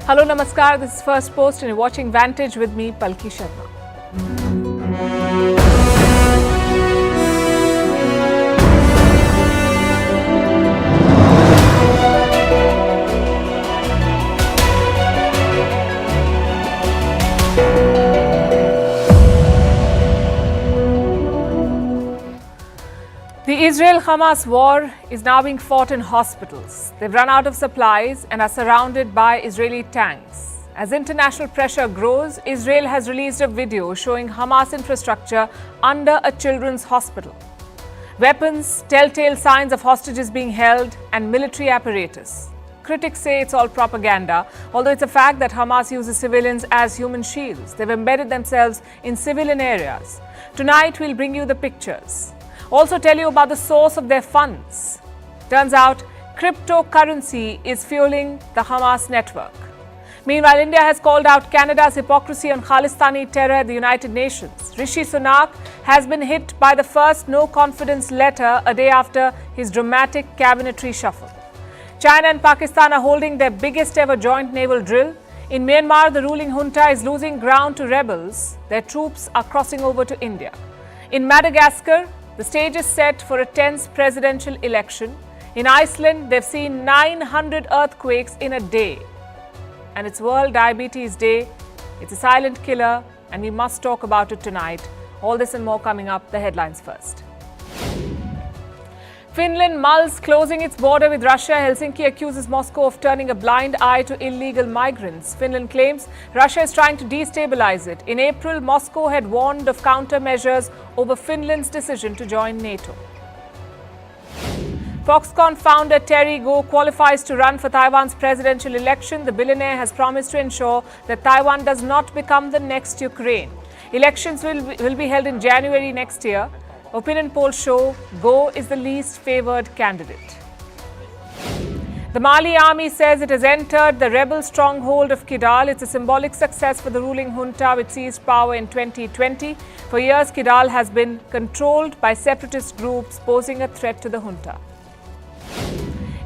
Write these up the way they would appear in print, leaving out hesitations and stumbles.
Hello, Namaskar. This is Firstpost and you're watching Vantage with me, Palki Sharma. The Israel-Hamas war is now being fought in hospitals. They've run out of supplies and are surrounded by Israeli tanks. As international pressure grows, Israel has released a video showing Hamas infrastructure under a children's hospital. Weapons, telltale signs of hostages being held, and military apparatus. Critics say it's all propaganda, although it's a fact that Hamas uses civilians as human shields. They've embedded themselves in civilian areas. Tonight, we'll bring you the pictures. Also tell you about the source of their funds. Turns out, cryptocurrency is fueling the Hamas network. Meanwhile, India has called out Canada's hypocrisy on Khalistani terror at the United Nations. Rishi Sunak has been hit by the first no-confidence letter a day after his dramatic cabinet reshuffle. China and Pakistan are holding their biggest ever joint naval drill. In Myanmar, the ruling junta is losing ground to rebels. Their troops are crossing over to India. In Madagascar, the stage is set for a tense presidential election. In Iceland, they've seen 900 earthquakes in a day. And it's World Diabetes Day. It's a silent killer, and we must talk about it tonight. All this and more coming up. The headlines first. Finland mulls closing its border with Russia. Helsinki accuses Moscow of turning a blind eye to illegal migrants. Finland claims Russia is trying to destabilize it. In April, Moscow had warned of countermeasures over Finland's decision to join NATO. Foxconn founder Terry Gou qualifies to run for Taiwan's presidential election. The billionaire has promised to ensure that Taiwan does not become the next Ukraine. Elections will be held in January next year. Opinion polls show Gou is the least favored candidate. The Mali army says it has entered the rebel stronghold of Kidal. It's a symbolic success for the ruling junta, which seized power in 2020. For years, Kidal has been controlled by separatist groups posing a threat to the junta.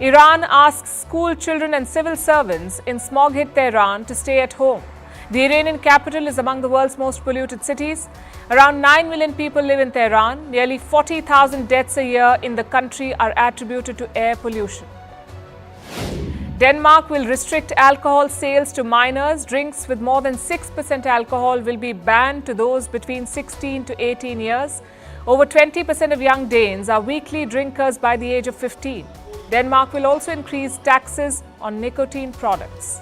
Iran asks school children and civil servants in smog-hit Tehran to stay at home. The Iranian capital is among the world's most polluted cities. Around 9 million people live in Tehran. Nearly 40,000 deaths a year in the country are attributed to air pollution. Denmark will restrict alcohol sales to minors. Drinks with more than 6% alcohol will be banned to those between 16 to 18 years. Over 20% of young Danes are weekly drinkers by the age of 15. Denmark will also increase taxes on nicotine products.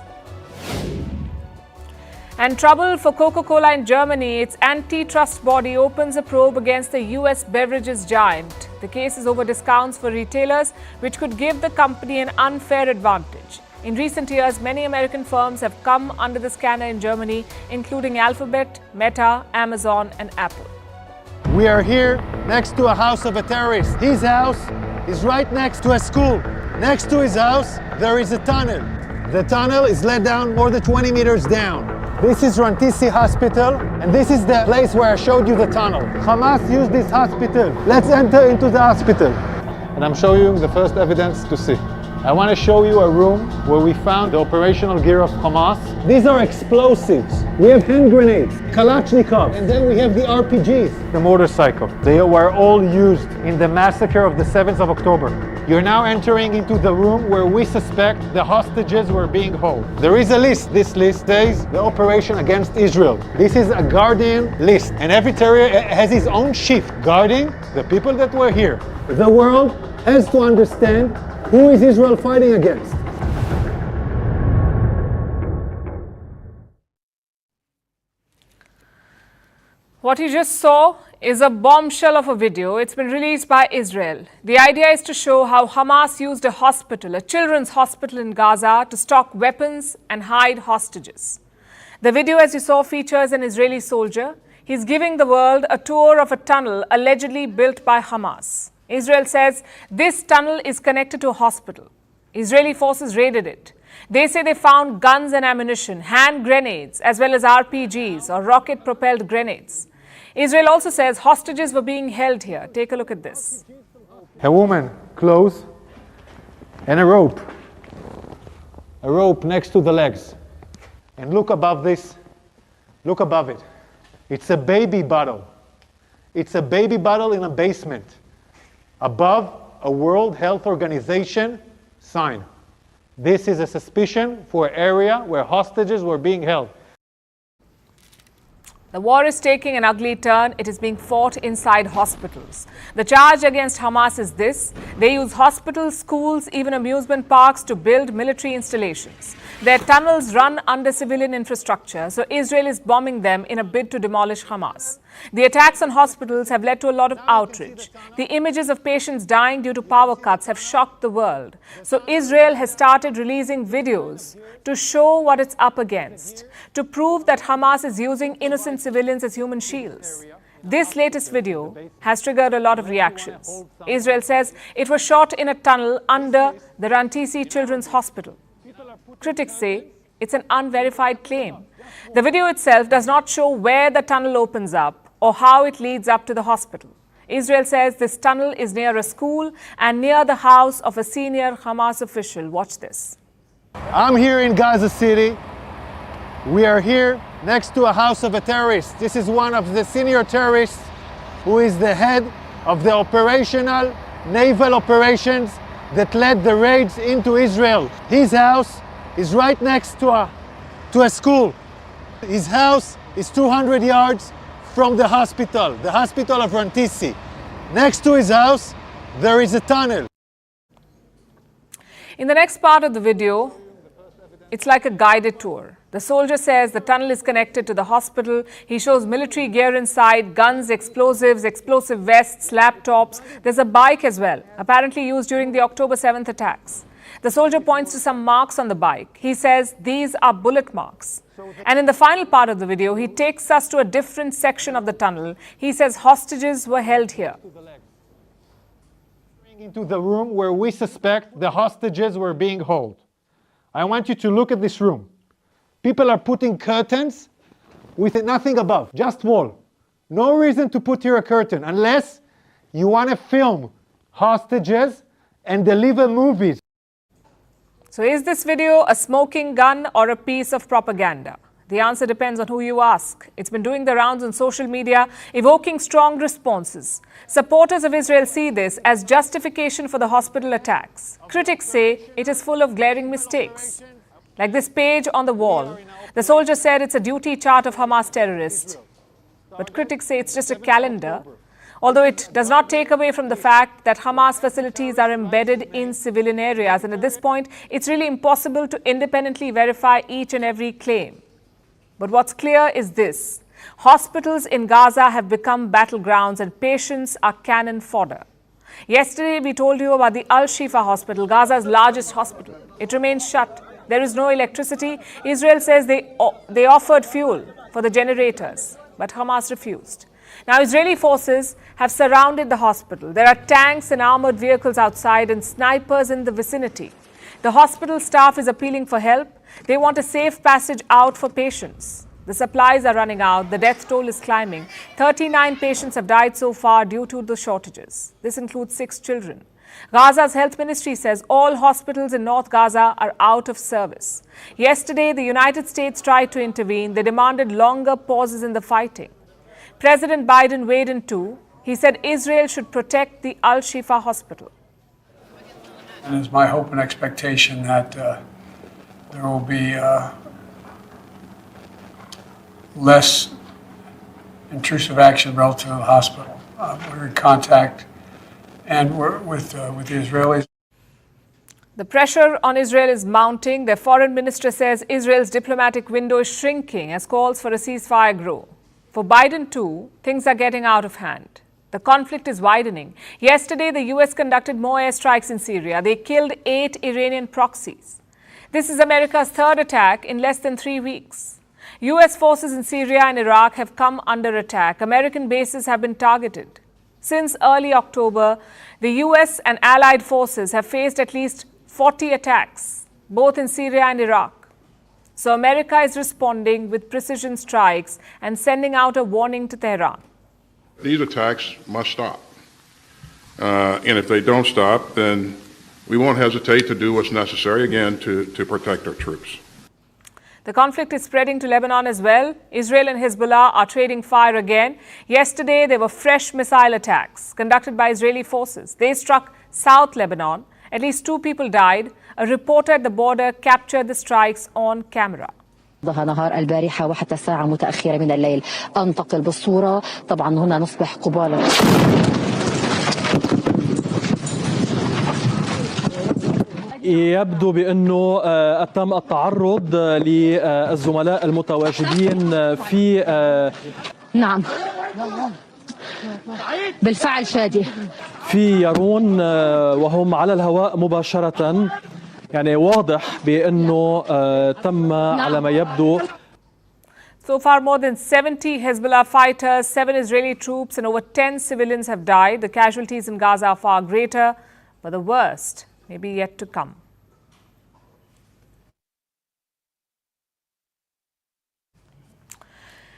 And trouble for Coca-Cola in Germany. Its antitrust body opens a probe against the US beverages giant. The case is over discounts for retailers, which could give the company an unfair advantage. In recent years, many American firms have come under the scanner in Germany, including Alphabet, Meta, Amazon, and Apple. We are here next to a house of a terrorist. His house is right next to a school. Next to his house, there is a tunnel. The tunnel is let down more than 20 meters down. This is Rantisi hospital, and this is the place where I showed you the tunnel. Hamas used this hospital. Let's enter into the hospital. And I'm showing you the first evidence to see. I want to show you a room where we found the operational gear of Hamas. These are explosives. We have hand grenades, Kalashnikov, and then we have the RPGs. The motorcycle. They were all used in the massacre of the 7th of October. You're now entering into the room where we suspect the hostages were being held. There is a list. This list says the operation against Israel. This is a guardian list, and every territory has his own chief guarding the people that were here. The world has to understand who is Israel fighting against. What you just saw is a bombshell of a video. It's been released by Israel. The idea is to show how Hamas used a hospital, a children's hospital in Gaza, to stock weapons and hide hostages. The video, as you saw, features an Israeli soldier. He's giving the world a tour of a tunnel allegedly built by Hamas. Israel says this tunnel is connected to a hospital. Israeli forces raided it. They say they found guns and ammunition, hand grenades, as well as RPGs or rocket-propelled grenades. Israel also says hostages were being held here. Take a look at this. A woman, clothes, and a rope. A rope next to the legs. And look above this. Look above it. It's a baby bottle. It's a baby bottle in a basement. Above a World Health Organization sign. This is a suspicion for an area where hostages were being held. The war is taking an ugly turn. It is being fought inside hospitals. The charge against Hamas is this: they use hospitals, schools, even amusement parks to build military installations. Their tunnels run under civilian infrastructure, so Israel is bombing them in a bid to demolish Hamas. The attacks on hospitals have led to a lot of outrage. The images of patients dying due to power cuts have shocked the world. So Israel has started releasing videos to show what it's up against, to prove that Hamas is using innocent civilians as human shields. This latest video has triggered a lot of reactions. Israel says it was shot in a tunnel under the Rantisi Children's Hospital. Critics say it's an unverified claim. The video itself does not show where the tunnel opens up or how it leads up to the hospital. Israel says this tunnel is near a school and near the house of a senior Hamas official. Watch this. I'm here in Gaza City. We are here next to a house of a terrorist. This is one of the senior terrorists who is the head of the operational naval operations that led the raids into Israel. His house is right next to a school. His house is 200 yards from the hospital of Rantisi. Next to his house, there is a tunnel. In the next part of the video, it's like a guided tour. The soldier says the tunnel is connected to the hospital. He shows military gear inside, guns, explosives, explosive vests, laptops. There's a bike as well, apparently used during the October 7th attacks. The soldier points to some marks on the bike. He says these are bullet marks. And in the final part of the video, he takes us to a different section of the tunnel. He says hostages were held here. Into the room where we suspect the hostages were being held. I want you to look at this room. People are putting curtains with nothing above, just wall. No reason to put here a curtain unless you want to film hostages and deliver movies. So is this video a smoking gun or a piece of propaganda? The answer depends on who you ask. It's been doing the rounds on social media, evoking strong responses. Supporters of Israel see this as justification for the hospital attacks. Critics say it is full of glaring mistakes. Like this page on the wall, the soldier said it's a duty chart of Hamas terrorists. But critics say it's just a calendar, although it does not take away from the fact that Hamas facilities are embedded in civilian areas. And at this point, it's really impossible to independently verify each and every claim. But what's clear is this: hospitals in Gaza have become battlegrounds and patients are cannon fodder. Yesterday, we told you about the Shifa hospital, Gaza's largest hospital. It remains shut. There is no electricity. Israel says they offered fuel for the generators, but Hamas refused. Now, Israeli forces have surrounded the hospital. There are tanks and armored vehicles outside and snipers in the vicinity. The hospital staff is appealing for help. They want a safe passage out for patients. The supplies are running out. The death toll is climbing. 39 patients have died so far due to the shortages. This includes 6 children. Gaza's health ministry says all hospitals in North Gaza are out of service. Yesterday, the United States tried to intervene. They demanded longer pauses in the fighting. President Biden weighed in too. He said Israel should protect the Shifa hospital. And it's my hope and expectation that there will be less intrusive action relative to the hospital. We're in contact and we're with the Israelis. The pressure on Israel is mounting. Their foreign minister says Israel's diplomatic window is shrinking as calls for a ceasefire grow. For Biden, too, things are getting out of hand. The conflict is widening. Yesterday, the U.S. conducted more airstrikes in Syria. They killed 8 Iranian proxies. This is America's 3rd attack in less than 3 weeks. U.S. forces in Syria and Iraq have come under attack. American bases have been targeted. Since early October, the U.S. and allied forces have faced at least 40 attacks, both in Syria and Iraq. So America is responding with precision strikes and sending out a warning to Tehran. These attacks must stop. And if they don't stop, then we won't hesitate to do what's necessary, again, to protect our troops. The conflict is spreading to Lebanon as well. Israel and Hezbollah are trading fire again. Yesterday, there were fresh missile attacks conducted by Israeli forces. They struck South Lebanon. At least 2 people died. A reporter at the border captured the strikes on camera. نهار البارحة وحتى ساعة متأخرة من الليل أنتقل بالصورة طبعا هنا نصبح قبالة يبدو بأنه تم التعرض للزملاء المتواجدين في نعم بالفعل شادي في يارون وهم على الهواء مباشرة يعني واضح بأنه تم على ما يبدو. So far, more than 70 Hezbollah fighters, 7 Israeli troops and over 10 civilians have died. The casualties in Gaza are far greater, but the worst may be yet to come.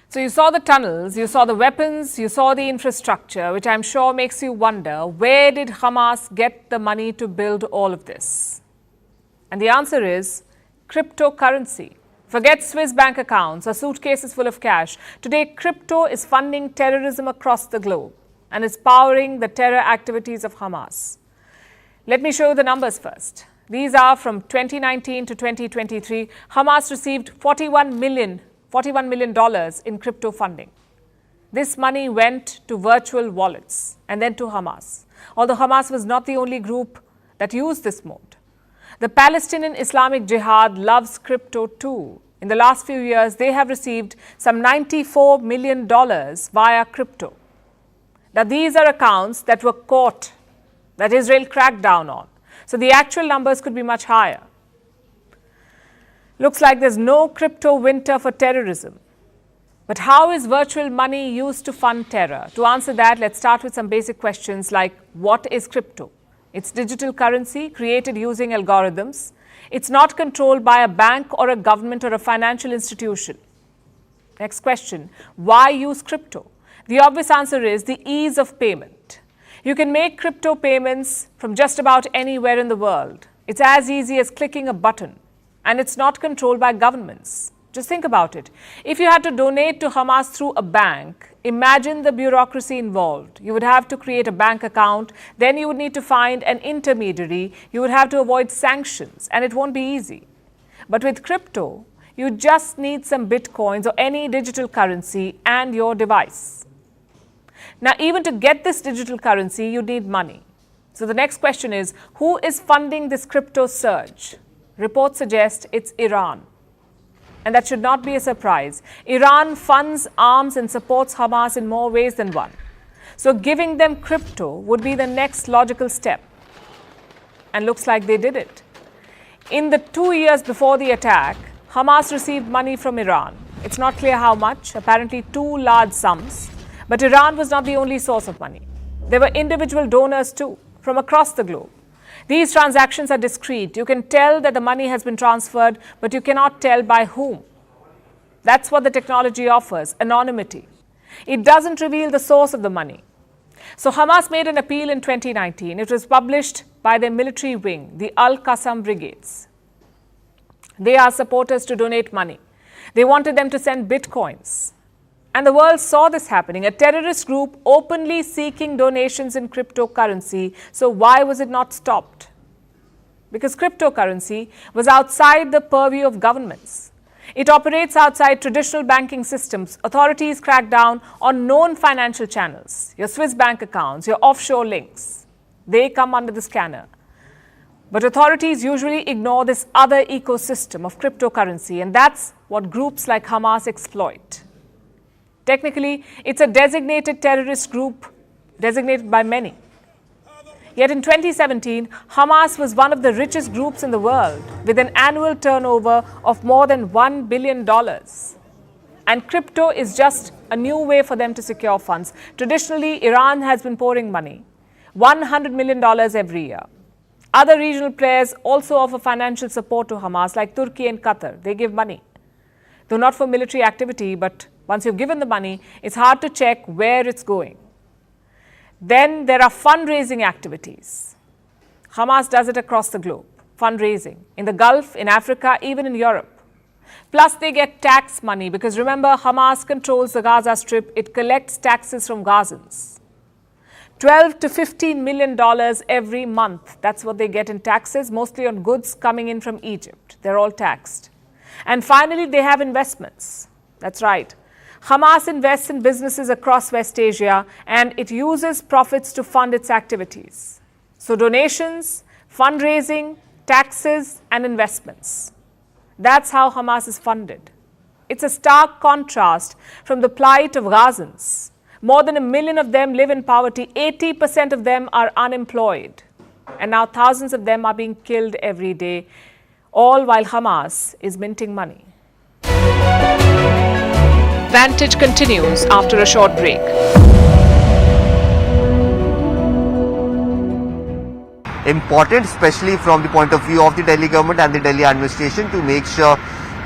So you saw the tunnels, you saw the weapons, you saw the infrastructure, which I'm sure makes you wonder, where did Hamas get the money to build all of this? And the answer is cryptocurrency. Forget Swiss bank accounts or suitcases full of cash. Today, crypto is funding terrorism across the globe and is powering the terror activities of Hamas. Let me show you the numbers first. These are from 2019 to 2023. Hamas received $41 million in crypto funding. This money went to virtual wallets and then to Hamas. Although Hamas was not the only group that used this mode. The Palestinian Islamic Jihad loves crypto too. In the last few years, they have received some $94 million via crypto. Now, these are accounts that were caught, that Israel cracked down on. So the actual numbers could be much higher. Looks like there's no crypto winter for terrorism. But how is virtual money used to fund terror? To answer that, let's start with some basic questions like, what is crypto? It's digital currency created using algorithms. It's not controlled by a bank or a government or a financial institution. Next question, why use crypto? The obvious answer is the ease of payment. You can make crypto payments from just about anywhere in the world. It's as easy as clicking a button, and it's not controlled by governments. Just think about it. If you had to donate to Hamas through a bank, imagine the bureaucracy involved. You would have to create a bank account, then you would need to find an intermediary, you would have to avoid sanctions, and it won't be easy. But with crypto, you just need some bitcoins or any digital currency and your device. Now, even to get this digital currency, you need money. So the next question is, who is funding this crypto surge? Reports suggest it's Iran. And that should not be a surprise. Iran funds, arms and supports Hamas in more ways than one. So giving them crypto would be the next logical step. And looks like they did it. In the 2 years before the attack, Hamas received money from Iran. It's not clear how much, apparently 2 large sums. But Iran was not the only source of money. There were individual donors too, from across the globe. These transactions are discreet. You can tell that the money has been transferred, but you cannot tell by whom. That's what the technology offers, anonymity. It doesn't reveal the source of the money. So Hamas made an appeal in 2019. It was published by their military wing, the Al-Qassam Brigades. They asked supporters to donate money. They wanted them to send bitcoins. And the world saw this happening, a terrorist group openly seeking donations in cryptocurrency. So why was it not stopped? Because cryptocurrency was outside the purview of governments. It operates outside traditional banking systems. Authorities crack down on known financial channels, your Swiss bank accounts, your offshore links. They come under the scanner. But authorities usually ignore this other ecosystem of cryptocurrency, and that's what groups like Hamas exploit. Technically, it's a designated terrorist group, designated by many. Yet in 2017, Hamas was one of the richest groups in the world, with an annual turnover of more than $1 billion. And crypto is just a new way for them to secure funds. Traditionally, Iran has been pouring money, $100 million every year. Other regional players also offer financial support to Hamas, like Turkey and Qatar. They give money, though not for military activity, but once you've given the money, it's hard to check where it's going. Then there are fundraising activities. Hamas does it across the globe, fundraising, in the Gulf, in Africa, even in Europe. Plus, they get tax money because remember, Hamas controls the Gaza Strip. It collects taxes from Gazans. $12 to $15 million every month. That's what they get in taxes, mostly on goods coming in from Egypt. They're all taxed. And finally, they have investments. That's right. Hamas invests in businesses across West Asia and it uses profits to fund its activities. So donations, fundraising, taxes and investments. That's how Hamas is funded. It's a stark contrast from the plight of Gazans. More than 1 million of them live in poverty. 80% of them are unemployed. And now thousands of them are being killed every day, all while Hamas is minting money. Vantage continues after a short break. Important, especially from the point of view of the Delhi government and the Delhi administration, to make sure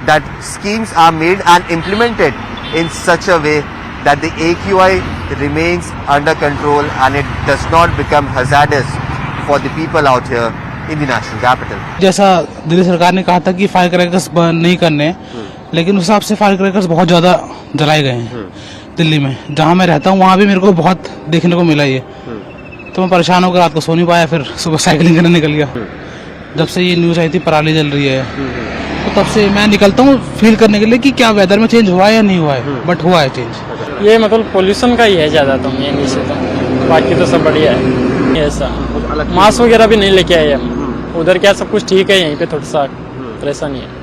that schemes are made and implemented in such a way that the AQI remains under control and it does not become hazardous for the people out here in the national capital. जैसा दिल्ली सरकार ने कहा था कि fire crackers बंद नहीं करने, लेकिन उस हिसाब से फायर क्रैकर्स बहुत ज़्यादा जलाए गए हैं दिल्ली में. जहाँ मैं रहता हूँ वहाँ भी मेरे को बहुत देखने को मिला ये. तो मैं परेशान होकर रात को सो नहीं पाया, फिर सुबह साइकिलिंग करने निकल गया. जब से ये न्यूज़ आई थी पराली जल रही है, तो तब से मैं निकलता हूँ फील करने के लिए कि क्या वेदर में चेंज हुआ है या नहीं हुआ है, बट हुआ है चेंज. ये मतलब पोल्यूशन का ही है ज़्यादा, तो ये नीचे तो बाकी तो सब बढ़िया है. ऐसा मास्क वगैरह भी नहीं लेके आए हम. उधर क्या सब कुछ ठीक है, यहीं पे थोड़ा सा परेशानी है.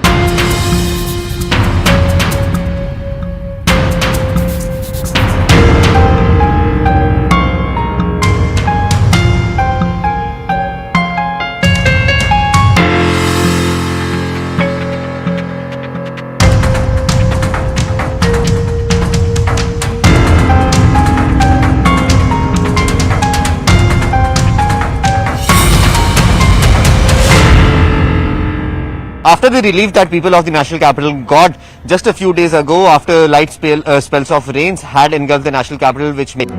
After the relief that people of the national capital got just a few days ago after light spells of rains had engulfed the national capital, which made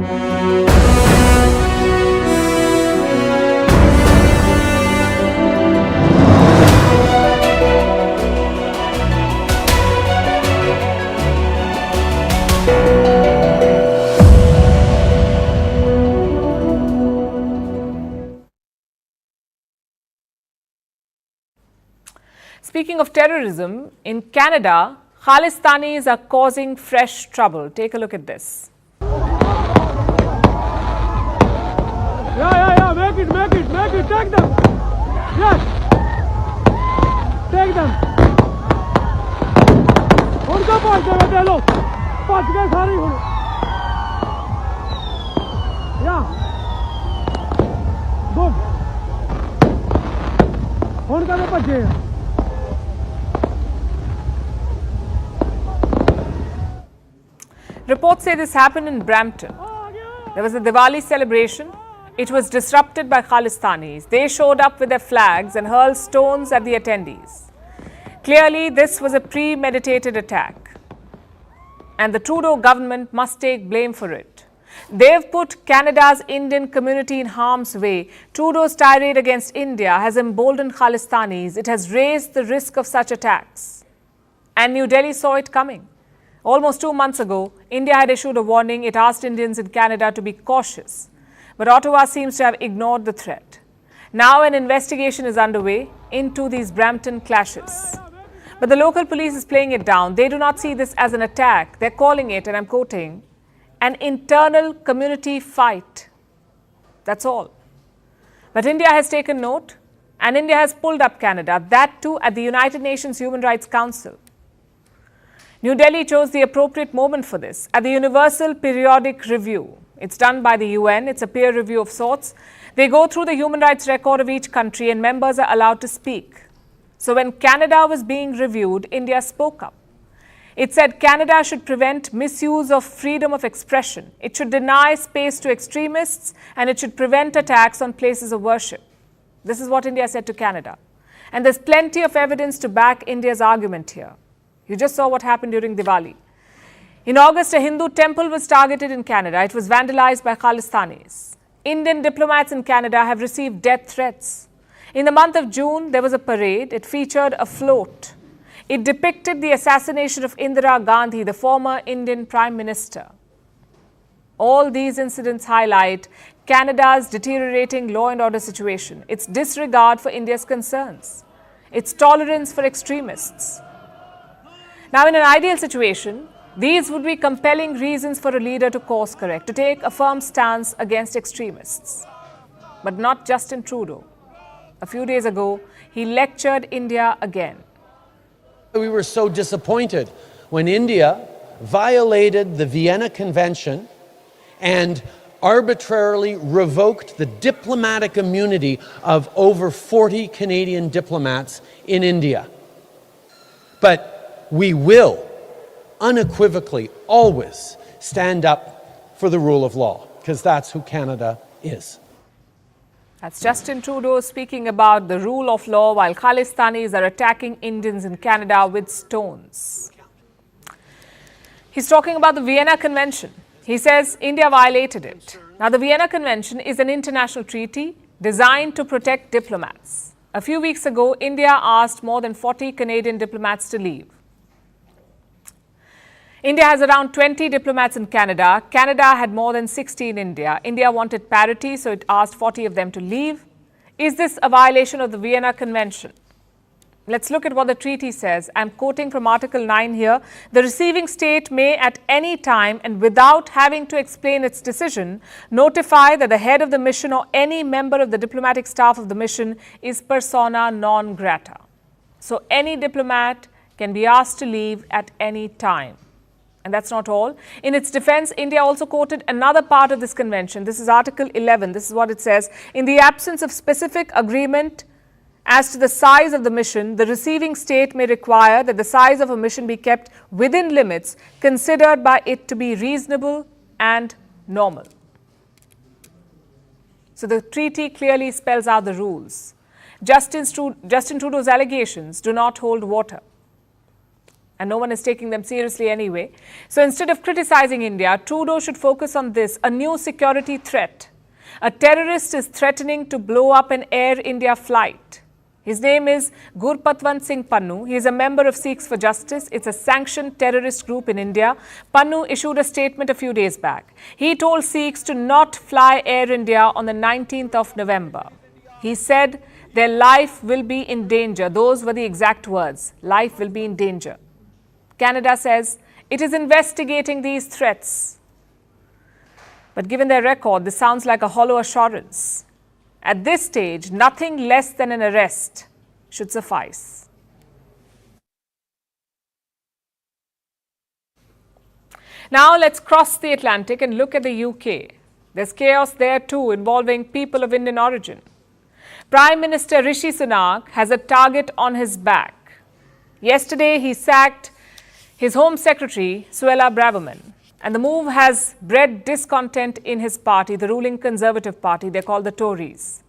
Speaking of terrorism, in Canada, Khalistanis are causing fresh trouble. Take a look at this. Yeah, make it, take them. Yes, take them. उनको पहुंचते हुए दे लो, पहुंच गए सारी हुई. Yeah, good. उनका भी पहुंचे. Reports say this happened in Brampton. There was a Diwali celebration. It was disrupted by Khalistanis. They showed up with their flags and hurled stones at the attendees. Clearly, this was a premeditated attack. And the Trudeau government must take blame for it. They've put Canada's Indian community in harm's way. Trudeau's tirade against India has emboldened Khalistanis. It has raised the risk of such attacks. And New Delhi saw it coming. Almost 2 months ago, India had issued a warning. It asked Indians in Canada to be cautious. But Ottawa seems to have ignored the threat. Now an investigation is underway into these Brampton clashes. But the local police is playing it down. They do not see this as an attack. They're calling it, and I'm quoting, an internal community fight. That's all. But India has taken note, and India has pulled up Canada, that too at the United Nations Human Rights Council. New Delhi chose the appropriate moment for this at the Universal Periodic Review. It's done by the UN. It's a peer review of sorts. They go through the human rights record of each country and members are allowed to speak. So when Canada was being reviewed, India spoke up. It said Canada should prevent misuse of freedom of expression. It should deny space to extremists and it should prevent attacks on places of worship. This is what India said to Canada. And there's plenty of evidence to back India's argument here. You just saw what happened during Diwali. In August, a Hindu temple was targeted in Canada. It was vandalized by Khalistanis. Indian diplomats in Canada have received death threats. In the month of June, there was a parade. It featured a float. It depicted the assassination of Indira Gandhi, the former Indian Prime Minister. All these incidents highlight Canada's deteriorating law and order situation, its disregard for India's concerns, its tolerance for extremists. Now, in an ideal situation, these would be compelling reasons for a leader to course correct, to take a firm stance against extremists. But not Justin Trudeau. A few days ago, he lectured India again. We were so disappointed when India violated the Vienna Convention and arbitrarily revoked the diplomatic immunity of over 40 Canadian diplomats in India. But we will unequivocally always stand up for the rule of law, because that's who Canada is. That's Justin Trudeau speaking about the rule of law while Khalistanis are attacking Indians in Canada with stones. He's talking about the Vienna Convention. He says India violated it. Now, the Vienna Convention is an international treaty designed to protect diplomats. A few weeks ago, India asked more than 40 Canadian diplomats to leave. India has around 20 diplomats in Canada. Canada had more than 60 in India. India wanted parity, so it asked 40 of them to leave. Is this a violation of the Vienna Convention? Let's look at what the treaty says. I'm quoting from Article 9 here. The receiving state may at any time and without having to explain its decision notify that the head of the mission or any member of the diplomatic staff of the mission is persona non grata. So any diplomat can be asked to leave at any time. And that's not all. In its defense, India also quoted another part of this convention. This is Article 11. This is what it says. In the absence of specific agreement as to the size of the mission, the receiving state may require that the size of a mission be kept within limits considered by it to be reasonable and normal. So the treaty clearly spells out the rules. Justin Trudeau's allegations do not hold water. And no one is taking them seriously anyway. So instead of criticizing India, Trudeau should focus on this, a new security threat. A terrorist is threatening to blow up an Air India flight. His name is Gurpatwant Singh Pannu. He is a member of Sikhs for Justice. It's a sanctioned terrorist group in India. Pannu issued a statement a few days back. He told Sikhs to not fly Air India on the 19th of November. He said their life will be in danger. Those were the exact words. Life will be in danger. Canada says it is investigating these threats. But given their record, this sounds like a hollow assurance. At this stage, nothing less than an arrest should suffice. Now let's cross the Atlantic and look at the UK. There's chaos there too, involving people of Indian origin. Prime Minister Rishi Sunak has a target on his back. Yesterday, he sacked his Home Secretary, Suella Braverman. And the move has bred discontent in his party, the ruling Conservative Party. They're called the Tories.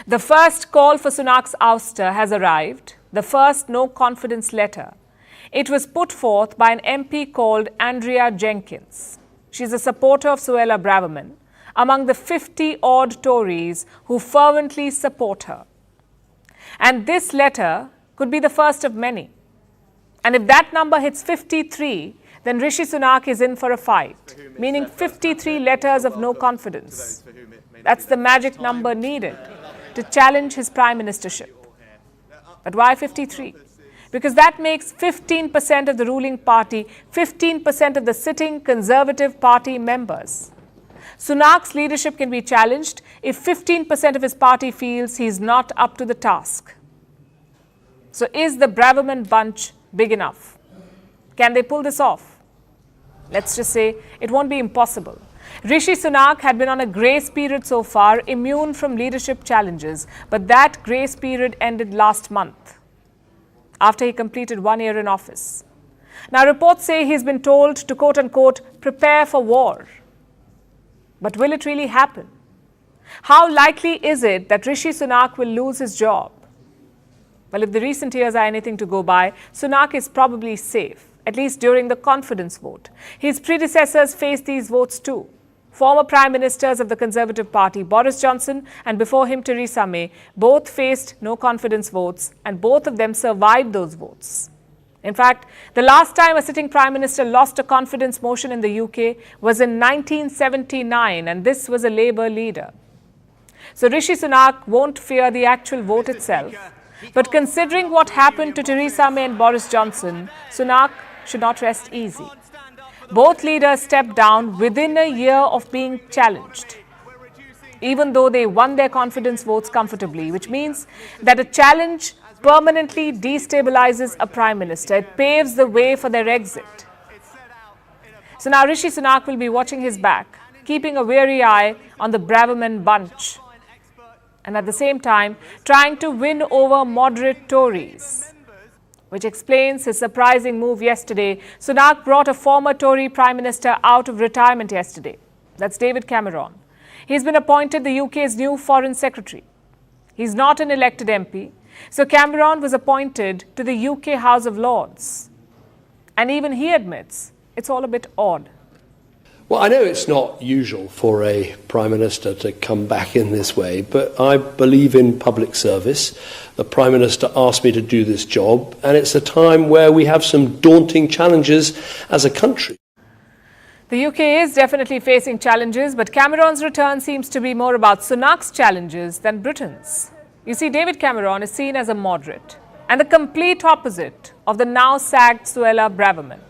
The first call for Sunak's ouster has arrived, the first no-confidence letter. It was put forth by an MP called Andrea Jenkins. She's a supporter of Suella Braverman, among the 50-odd Tories who fervently support her. And this letter could be the first of many. And if that number hits 53, then Rishi Sunak is in for a fight, meaning 53 letters of no confidence. That's the magic number needed to challenge his prime ministership. But why 53? Because that makes 15% of the ruling party, 15% of the sitting Conservative Party members. Sunak's leadership can be challenged if 15% of his party feels he's not up to the task. So is the Braverman bunch big enough? Can they pull this off? Let's just say it won't be impossible. Rishi Sunak had been on a grace period so far, immune from leadership challenges, but that grace period ended last month after he completed 1 year in office. Now, reports say he's been told to quote-unquote prepare for war. But will it really happen? How likely is it that Rishi Sunak will lose his job? Well, if the recent years are anything to go by, Sunak is probably safe, at least during the confidence vote. His predecessors faced these votes too. Former Prime Ministers of the Conservative Party, Boris Johnson and before him Theresa May, both faced no confidence votes and both of them survived those votes. In fact, the last time a sitting Prime Minister lost a confidence motion in the UK was in 1979, and this was a Labour leader. So Rishi Sunak won't fear the actual vote itself. But considering what happened to Theresa May and Boris Johnson, Sunak should not rest easy. Both leaders stepped down within a year of being challenged, even though they won their confidence votes comfortably, which means that a challenge permanently destabilizes a Prime Minister. It paves the way for their exit. So now Rishi Sunak will be watching his back, keeping a wary eye on the Braverman bunch, and at the same time trying to win over moderate Tories, which explains his surprising move yesterday. Sunak brought a former Tory Prime Minister out of retirement yesterday. That's David Cameron. He's been appointed the UK's new Foreign Secretary. He's not an elected MP. So Cameron was appointed to the UK House of Lords. And even he admits it's all a bit odd. Well, I know it's not usual for a Prime Minister to come back in this way, but I believe in public service. The Prime Minister asked me to do this job, and it's a time where we have some daunting challenges as a country. The UK is definitely facing challenges, but Cameron's return seems to be more about Sunak's challenges than Britain's. You see, David Cameron is seen as a moderate and the complete opposite of the now sacked Suella Braverman.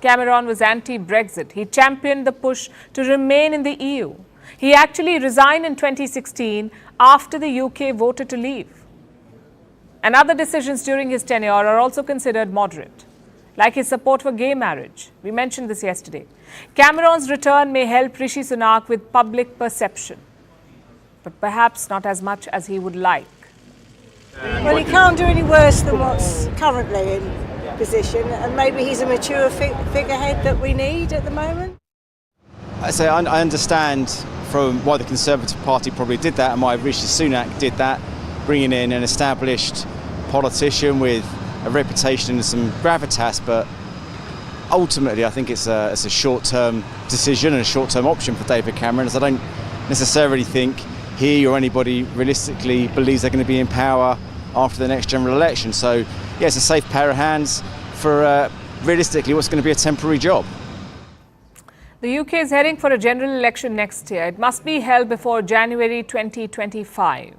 Cameron was anti-Brexit. He championed the push to remain in the EU. He actually resigned in 2016 after the UK voted to leave. And other decisions during his tenure are also considered moderate, like his support for gay marriage. We mentioned this yesterday. Cameron's return may help Rishi Sunak with public perception, but perhaps not as much as he would like. Well, he can't do any worse than what's currently in position, and maybe he's a mature figurehead that we need at the moment. I understand from why the Conservative Party probably did that and why Rishi Sunak did that, bringing in an established politician with a reputation and some gravitas, but ultimately I think it's a short-term decision and a short-term option for David Cameron, as I don't necessarily think he or anybody realistically believes they're going to be in power after the next general election. So yeah, it's a safe pair of hands for realistically what's going to be a temporary job. The UK is heading for a general election next year. It must be held before January 2025.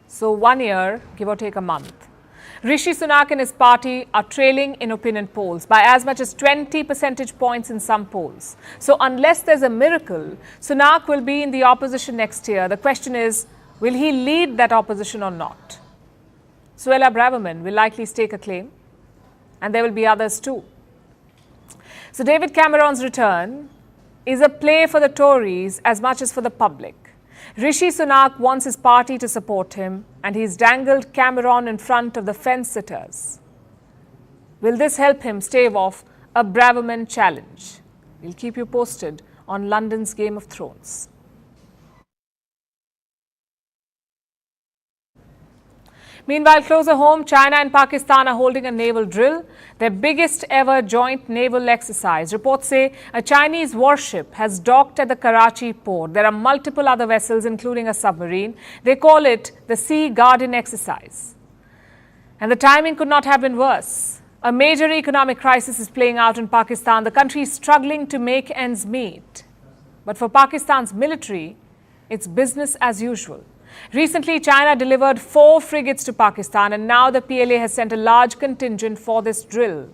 So 1 year, give or take a month. Rishi Sunak and his party are trailing in opinion polls by as much as 20 percentage points in some polls. So unless there's a miracle, Sunak will be in the opposition next year. The question is, will he lead that opposition or not? Suella Braverman will likely stake a claim, and there will be others too. So David Cameron's return is a play for the Tories as much as for the public. Rishi Sunak wants his party to support him, and he's dangled Cameron in front of the fence-sitters. Will this help him stave off a Braverman challenge? We'll keep you posted on London's Game of Thrones. Meanwhile, closer home, China and Pakistan are holding a naval drill, their biggest ever joint naval exercise. Reports say a Chinese warship has docked at the Karachi port. There are multiple other vessels, including a submarine. They call it the Sea Guardian exercise. And the timing could not have been worse. A major economic crisis is playing out in Pakistan. The country is struggling to make ends meet. But for Pakistan's military, it's business as usual. Recently, China delivered 4 frigates to Pakistan, and now the PLA has sent a large contingent for this drill.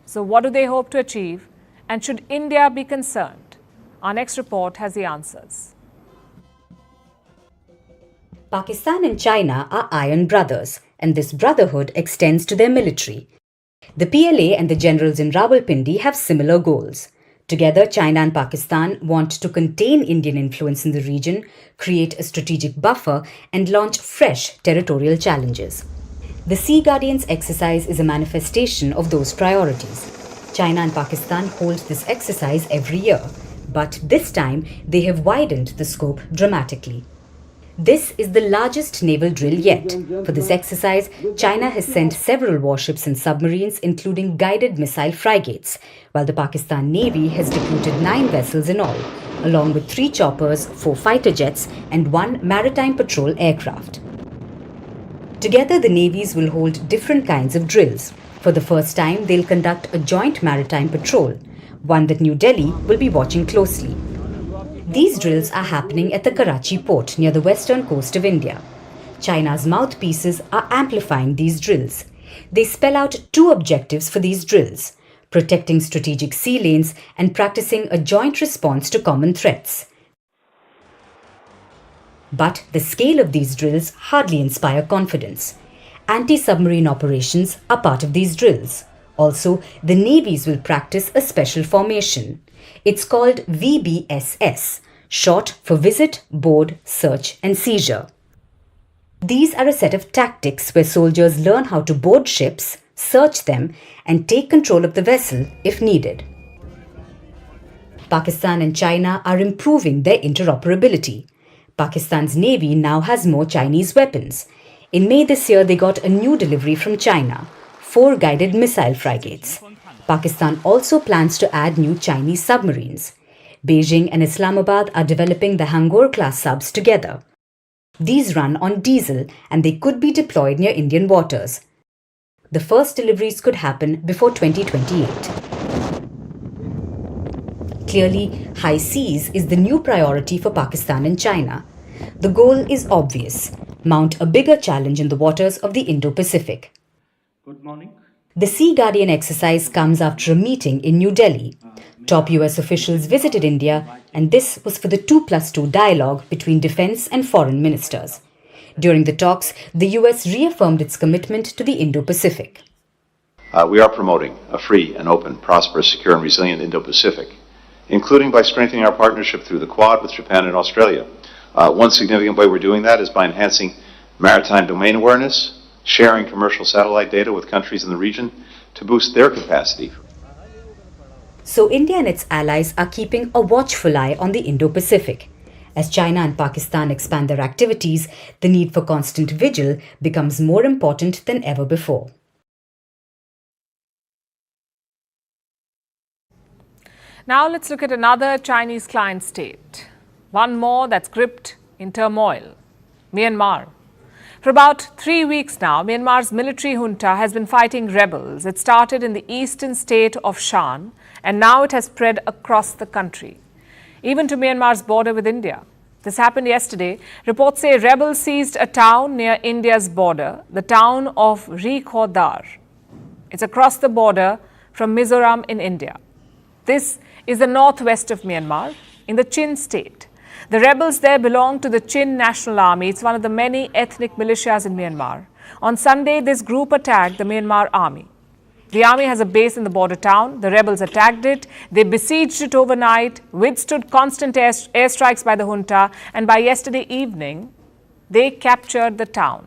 So what do they hope to achieve, and should India be concerned? Our next report has the answers. Pakistan and China are iron brothers, and this brotherhood extends to their military. The PLA and the generals in Rawalpindi have similar goals. Together, China and Pakistan want to contain Indian influence in the region, create a strategic buffer, and launch fresh territorial challenges. The Sea Guardians exercise is a manifestation of those priorities. China and Pakistan hold this exercise every year, but this time they have widened the scope dramatically. This is the largest naval drill yet. For this exercise, China has sent several warships and submarines, including guided missile frigates, while the Pakistan Navy has recruited 9 vessels in all, along with 3 choppers, 4 fighter jets, and 1 maritime patrol aircraft. Together, the navies will hold different kinds of drills. For the first time, they'll conduct a joint maritime patrol, one that New Delhi will be watching closely. These drills are happening at the Karachi port near the western coast of India. China's mouthpieces are amplifying these drills. They spell out two objectives for these drills: protecting strategic sea lanes and practicing a joint response to common threats. But the scale of these drills hardly inspire confidence. Anti-submarine operations are part of these drills. Also, the navies will practice a special formation. It's called VBSS, short for Visit, Board, Search and Seizure. These are a set of tactics where soldiers learn how to board ships, search them, and take control of the vessel if needed. Pakistan and China are improving their interoperability. Pakistan's navy now has more Chinese weapons. In May this year, they got a new delivery from China, 4 guided missile frigates. Pakistan also plans to add new Chinese submarines. Beijing and Islamabad are developing the Hangor-class subs together. These run on diesel and they could be deployed near Indian waters. The first deliveries could happen before 2028. Clearly, high seas is the new priority for Pakistan and China. The goal is obvious: mount a bigger challenge in the waters of the Indo-Pacific. Good morning. The Sea Guardian exercise comes after a meeting in New Delhi. Top US officials visited India, and this was for the 2+2 dialogue between defense and foreign ministers. During the talks, the US reaffirmed its commitment to the Indo-Pacific. We are promoting a free and open, prosperous, secure and resilient Indo-Pacific, including by strengthening our partnership through the Quad with Japan and Australia. One significant way we're doing that is by enhancing maritime domain awareness, sharing commercial satellite data with countries in the region to boost their capacity. So India and its allies are keeping a watchful eye on the Indo-Pacific. As China and Pakistan expand their activities, the need for constant vigil becomes more important than ever before. Now let's look at another Chinese client state. One more that's gripped in turmoil: Myanmar. For about 3 weeks now, Myanmar's military junta has been fighting rebels. It started in the eastern state of Shan, and now it has spread across the country, even to Myanmar's border with India. This happened yesterday. Reports say rebels seized a town near India's border, the town of Rikhodar. It's across the border from Mizoram in India. This is the northwest of Myanmar, in the Chin state. The rebels there belong to the Chin National Army. It's one of the many ethnic militias in Myanmar. On Sunday, this group attacked the Myanmar army. The army has a base in the border town. The rebels attacked it. They besieged it overnight, withstood constant airstrikes by the junta, and by yesterday evening, they captured the town.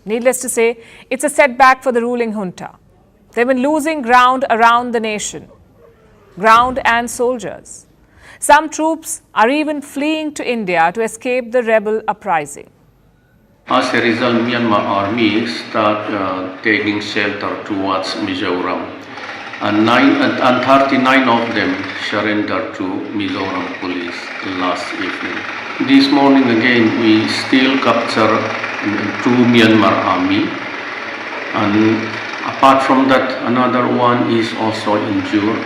Needless to say, it's a setback for the ruling junta. They've been losing ground around the nation, ground and soldiers. Some troops are even fleeing to India to escape the rebel uprising. As a result, Myanmar army start taking shelter towards Mizoram, and 39 of them surrendered to Mizoram police last evening. This morning again, we still capture 2 Myanmar army, and apart from that, another one is also injured.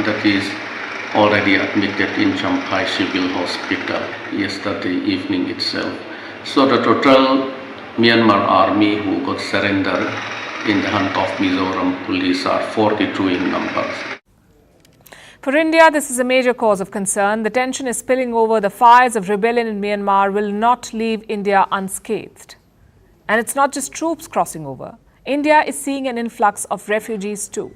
That is already admitted in Champhai Civil Hospital yesterday evening itself. So the total Myanmar army who got surrendered in the hand of Mizoram police are 42 in numbers. For India, this is a major cause of concern. The tension is spilling over. The fires of rebellion in Myanmar will not leave India unscathed. And it's not just troops crossing over. India is seeing an influx of refugees too.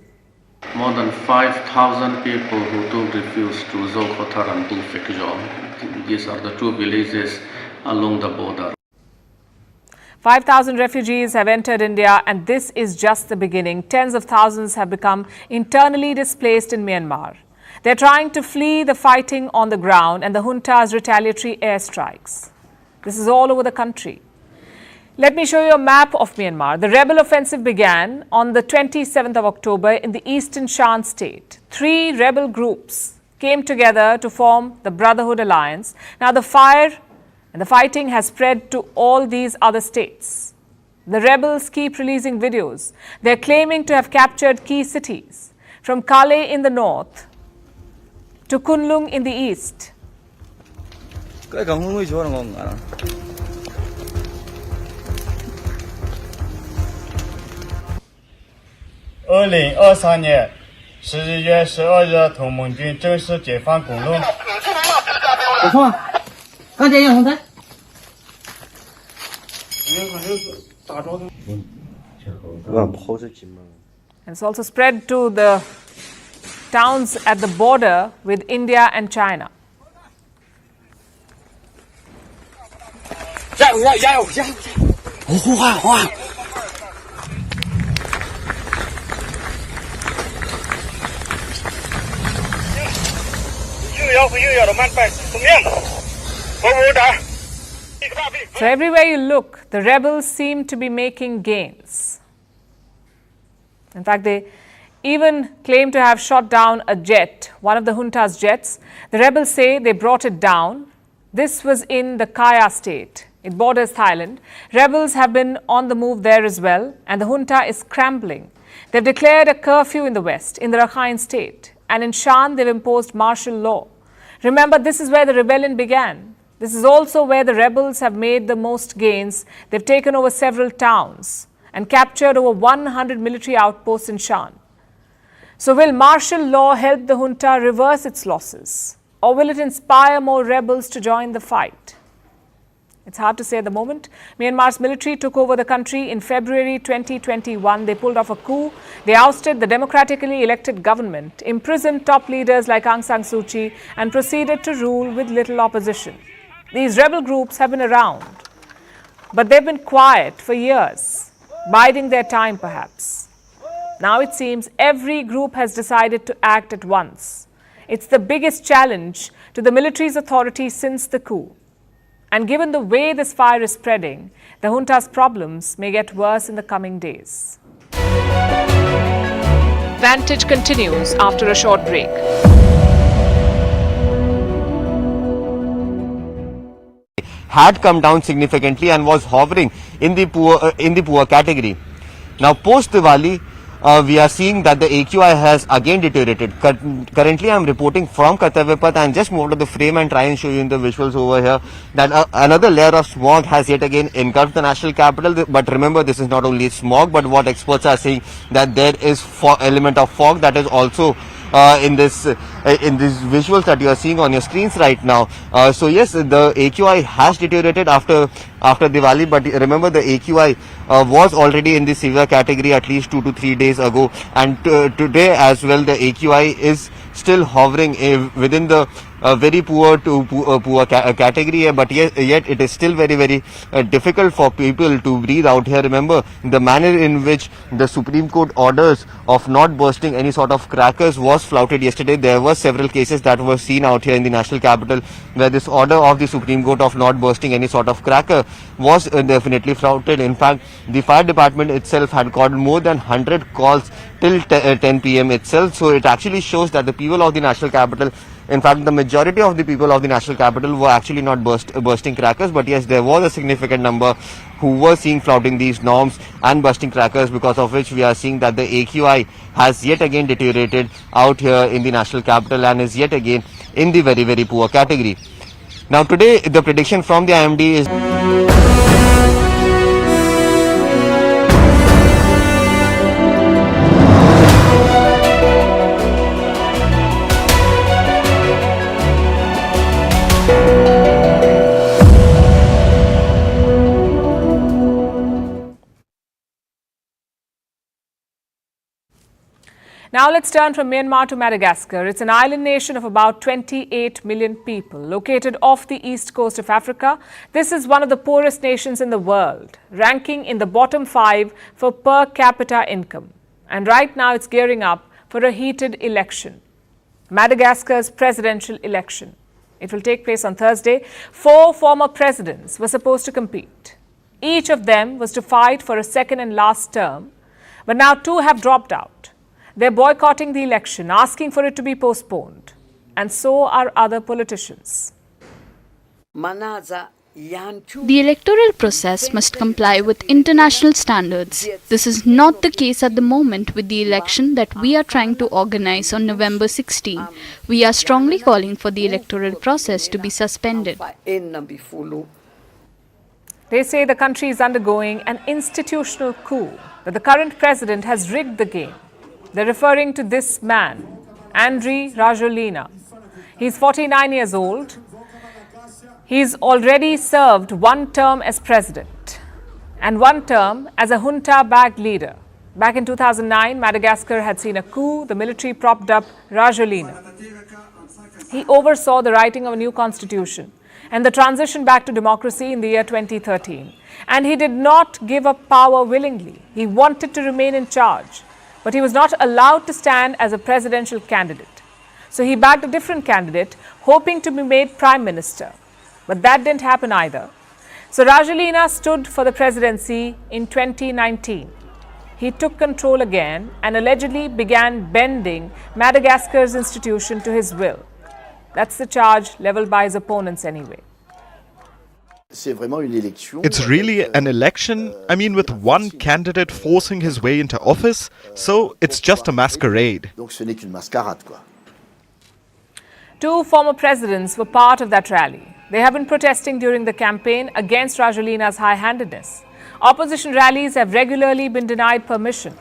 More than 5,000 people who took refuge to Zolkotar and Bulfekjon. These are the 2 villages along the border. 5,000 refugees have entered India, and this is just the beginning. Tens of thousands have become internally displaced in Myanmar. They're trying to flee the fighting on the ground and the junta's retaliatory airstrikes. This is all over the country. Let me show you a map of Myanmar. The rebel offensive began on the 27th of October in the eastern Shan state. 3 rebel groups came together to form the Brotherhood Alliance. Now the fire and the fighting has spread to all these other states. The rebels keep releasing videos. They're claiming to have captured key cities, from Calais in the north to Kunlung in the east. 2023年11月12日，同盟军正式解放公路。不错，刚才有红灯。 And it's also spread to the towns at the border with India and China. 加油加油加油加油！呼唤呼唤！又要的慢摆，怎么样？服务的。 So everywhere you look, the rebels seem to be making gains. In fact, they even claim to have shot down a jet, one of the junta's jets. The rebels say they brought it down. This was in the Kaya state. It borders Thailand. Rebels have been on the move there as well, and the junta is scrambling. They've declared a curfew in the west, in the Rakhine state, and in Shan they've imposed martial law. Remember, this is where the rebellion began. This is also where the rebels have made the most gains. They've taken over several towns and captured over 100 military outposts in Shan. So will martial law help the junta reverse its losses? Or will it inspire more rebels to join the fight? It's hard to say at the moment. Myanmar's military took over the country in February 2021. They pulled off a coup. They ousted the democratically elected government, imprisoned top leaders like Aung San Suu Kyi, and proceeded to rule with little opposition. These rebel groups have been around, but they've been quiet for years, biding their time perhaps. Now it seems every group has decided to act at once. It's the biggest challenge to the military's authority since the coup. And given the way this fire is spreading, the junta's problems may get worse in the coming days. Vantage continues after a short break. Had come down significantly and was hovering in the poor category. Now post Diwali, we are seeing that the AQI has again deteriorated. Currently I am reporting from Kartavyapath and just move to the frame and try and show you in the visuals over here that another layer of smog has yet again engulfed the national capital. But remember, this is not only smog, but what experts are saying that there is element of fog that is also in these visuals that you are seeing on your screens right now. So yes, the AQI has deteriorated after Diwali, but remember the AQI was already in the severe category at least 2 to 3 days ago, and today as well the AQI is still hovering within the very poor to poor category, but yet it is still very difficult for people to breathe out here. Remember the manner in which the Supreme Court orders of not bursting any sort of crackers was flouted yesterday. There were several cases that were seen out here in the national capital where this order of the Supreme Court of not bursting any sort of cracker was definitely flouted. In fact, the fire department itself had got more than 100 calls till 10 p.m. itself. So it actually shows that the people of the national capital, in fact the majority of the people of the national capital, were actually not bursting crackers, but yes, there was a significant number who were seen flouting these norms and bursting crackers, because of which we are seeing that the AQI has yet again deteriorated out here in the national capital and is yet again in the very poor category. Now today the prediction from the IMD is Now let's turn from Myanmar to Madagascar. It's an island nation of about 28 million people, located off the east coast of Africa. This is one of the poorest nations in the world, ranking in the bottom 5 for per capita income. And right now it's gearing up for a heated election, Madagascar's presidential election. It will take place on Thursday. 4 former presidents were supposed to compete. Each of them was to fight for a second and last term, but now 2 have dropped out. They're boycotting the election, asking for it to be postponed. And so are other politicians. Manaza The electoral process must comply with international standards. This is not the case at the moment with the election that we are trying to organize on November 16. We are strongly calling for the electoral process to be suspended. They say the country is undergoing an institutional coup, that the current president has rigged the game. They're referring to this man, Andry Rajoelina. He's 49 years old. He's already served one term as president and one term as a junta-backed leader. Back in 2009, Madagascar had seen a coup. The military propped up Rajoelina. He oversaw the writing of a new constitution and the transition back to democracy in the year 2013. And he did not give up power willingly. He wanted to remain in charge, but he was not allowed to stand as a presidential candidate. So he backed a different candidate, hoping to be made prime minister. But that didn't happen either. So Rajoelina stood for the presidency in 2019. He took control again and allegedly began bending Madagascar's institution to his will. That's the charge leveled by his opponents anyway. It's really an election, I mean, with one candidate forcing his way into office, so it's just a masquerade. Two former presidents were part of that rally. They have been protesting during the campaign against Rajoelina's high-handedness. Opposition rallies have regularly been denied permission,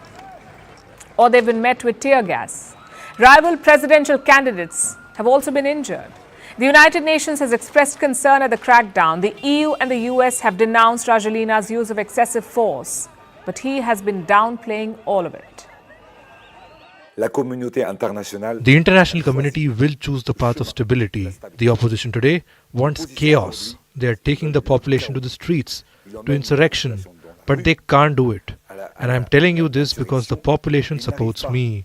or they've been met with tear gas. Rival presidential candidates have also been injured. The United Nations has expressed concern at the crackdown. The EU and the US have denounced Rajoelina's use of excessive force, but he has been downplaying all of it. The international community will choose the path of stability. The opposition today wants chaos. They are taking the population to the streets, to insurrection, but they can't do it. And I'm telling you this because the population supports me.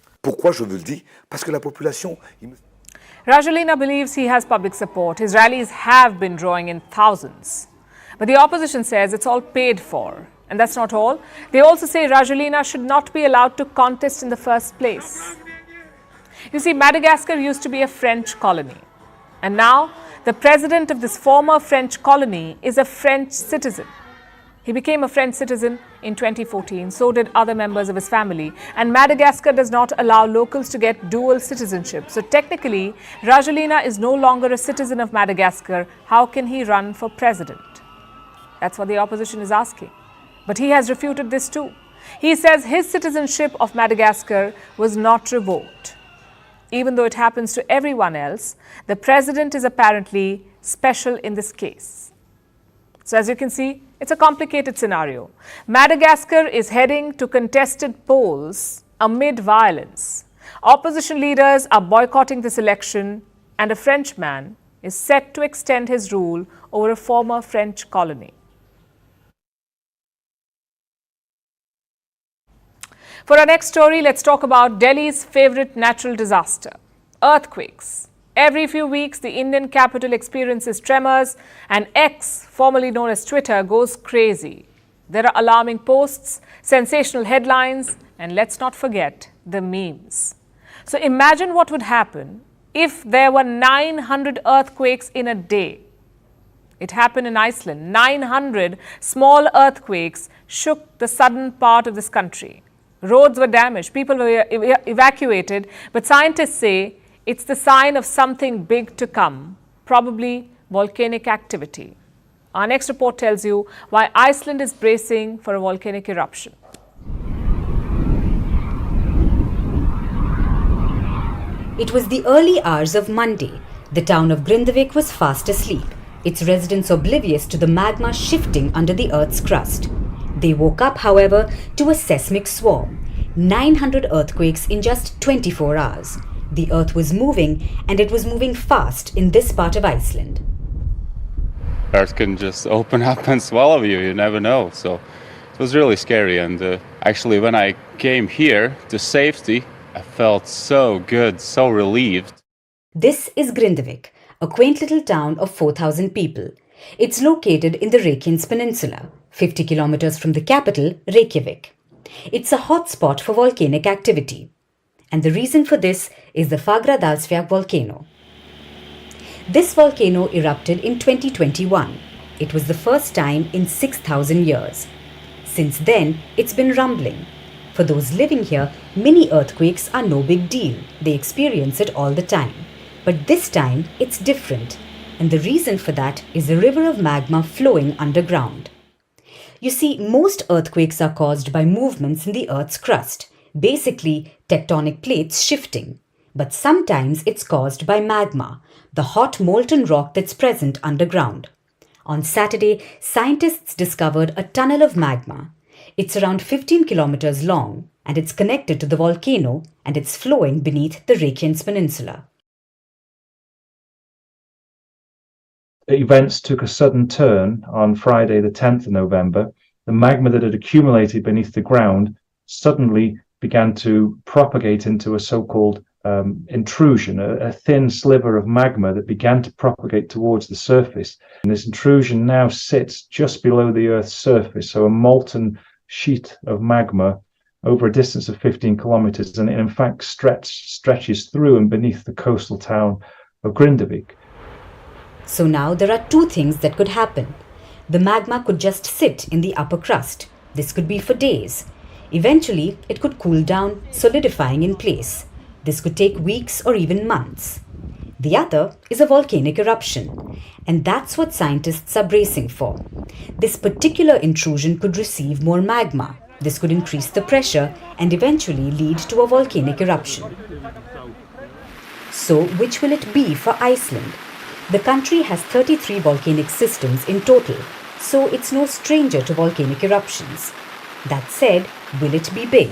Rajoelina believes he has public support. His rallies have been drawing in thousands. But the opposition says it's all paid for. And that's not all. They also say Rajoelina should not be allowed to contest in the first place. You see, Madagascar used to be a French colony. And now, the president of this former French colony is a French citizen. He became a French citizen in 2014. So did other members of his family. And Madagascar does not allow locals to get dual citizenship. So technically, Rajoelina is no longer a citizen of Madagascar. How can he run for president? That's what the opposition is asking. But he has refuted this too. He says his citizenship of Madagascar was not revoked. Even though it happens to everyone else, the president is apparently special in this case. So as you can see, it's a complicated scenario. Madagascar is heading to contested polls amid violence. Opposition leaders are boycotting this election, and a Frenchman is set to extend his rule over a former French colony. For our next story, let's talk about Delhi's favorite natural disaster, earthquakes. Every few weeks, the Indian capital experiences tremors, and X, formerly known as Twitter, goes crazy. There are alarming posts, sensational headlines, and let's not forget the memes. So imagine what would happen if there were 900 earthquakes in a day. It happened in Iceland. 900 small earthquakes shook the southern part of this country. Roads were damaged, people were evacuated, but scientists say it's the sign of something big to come, probably volcanic activity. Our next report tells you why Iceland is bracing for a volcanic eruption. It was the early hours of Monday. The town of Grindavik was fast asleep, its residents oblivious to the magma shifting under the Earth's crust. They woke up, however, to a seismic swarm. 900 earthquakes in just 24 hours. The Earth was moving, and it was moving fast in this part of Iceland. Earth can just open up and swallow you, you never know. So it was really scary. And actually, when I came here to safety, I felt so good, so relieved. This is Grindavik, a quaint little town of 4,000 people. It's located in the Reykjanes Peninsula, 50 kilometers from the capital, Reykjavik. It's a hot spot for volcanic activity. And the reason for this is the Fagradalsfjall volcano. This volcano erupted in 2021. It was the first time in 6,000 years. Since then, it's been rumbling. For those living here, mini earthquakes are no big deal. They experience it all the time. But this time, it's different. And the reason for that is a river of magma flowing underground. You see, most earthquakes are caused by movements in the Earth's crust, basically tectonic plates shifting. But sometimes it's caused by magma, the hot molten rock that's present underground. On Saturday, scientists discovered a tunnel of magma. It's around 15 kilometers long, and it's connected to the volcano, and it's flowing beneath the Reykjanes Peninsula. Events took a sudden turn on Friday, the 10th of November. The magma that had accumulated beneath the ground suddenly began to propagate into a so-called intrusion, a thin sliver of magma that began to propagate towards the surface. And this intrusion now sits just below the Earth's surface, so a molten sheet of magma over a distance of 15 kilometers, and it in fact stretches through and beneath the coastal town of Grindavik. So now there are two things that could happen. The magma could just sit in the upper crust. This could be for days. Eventually, it could cool down, solidifying in place. This could take weeks or even months. The other is a volcanic eruption, and that's what scientists are bracing for. This particular intrusion could receive more magma. This could increase the pressure and eventually lead to a volcanic eruption. So, which will it be for Iceland? The country has 33 volcanic systems in total, so it's no stranger to volcanic eruptions. That said, will it be big?